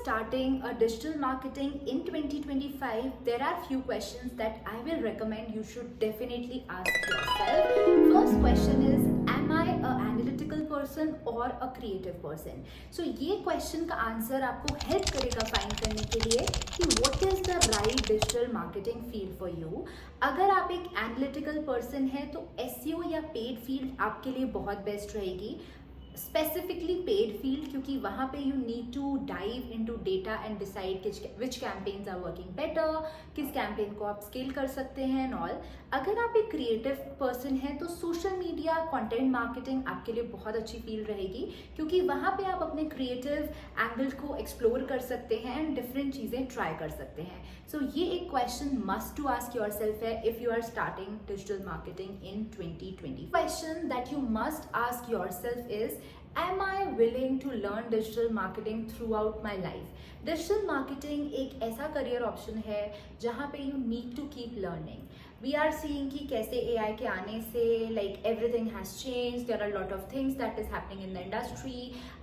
starting a digital marketing in 2025, there are few questions that I will recommend you should definitely ask yourself. First question is, am I a analytical person or a creative person? So ये question का answer आपको help करेगा find करने के लिए कि what is the right digital marketing field for you. अगर आप एक analytical person है तो SEO या paid field आपके लिए बहुत best रहेगी. स्पेसिफिकली पेड फील्ड, क्योंकि वहाँ पे you need to dive into data and decide which campaigns are working better, किस कैंपेन को आप स्केल कर सकते हैं एंड ऑल. अगर आप एक क्रिएटिव पर्सन हैं तो सोशल मीडिया कंटेंट मार्केटिंग आपके लिए बहुत अच्छी फील्ड रहेगी, क्योंकि वहाँ पे आप अपने क्रिएटिव एंगल को एक्सप्लोर कर सकते हैं एंड डिफरेंट चीज़ें ट्राई कर सकते हैं. सो ये एक question must to ask yourself है if you are starting digital marketing in 2020. Question that you must ask yourself is, am I willing to learn digital marketing throughout my life? Digital marketing एक ऐसा career option है जहाँ पे you need to keep learning. We are seeing कि कैसे AI के आने से like everything has changed. There are a lot of things that is happening in the industry.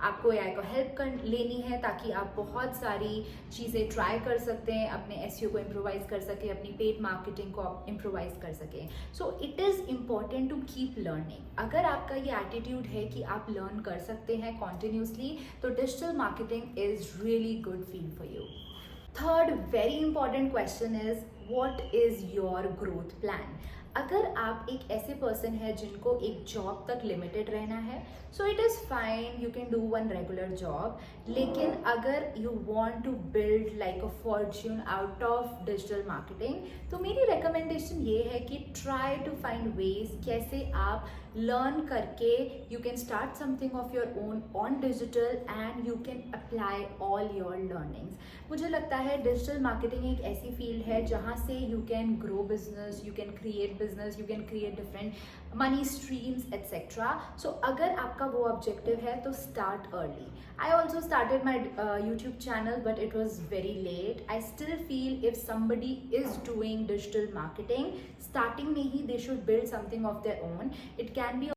आपको AI को help कर लेनी है ताकि आप बहुत सारी चीज़ें try कर सकते हैं, अपने SEO को improvise कर सकें, अपनी paid marketing को improvise कर सकें. So it is important to keep learning. अगर आपका ये attitude है कि आप learn कर सकते हैं continuously, तो digital marketing is really good field for you. Third very important question is, what is your growth plan? अगर आप एक ऐसे पर्सन है जिनको एक जॉब तक लिमिटेड रहना है, so it is fine, you can do one regular job. लेकिन अगर you want to build like a fortune out of digital marketing, तो मेरी रिकमेंडेशन ये है कि ट्राई टू फाइंड वेज कैसे आप लर्न करके you can start something of your own on digital and you can apply all your learnings. मुझे लगता है डिजिटल मार्केटिंग एक ऐसी फील्ड है जहाँ से you can grow business, you can create business, you can create different money streams etc. So अगर आपका वो objective है तो start early. I also started my YouTube channel but it was very late. I still feel if somebody is doing digital marketing, starting में ही they should build something of their own. It can be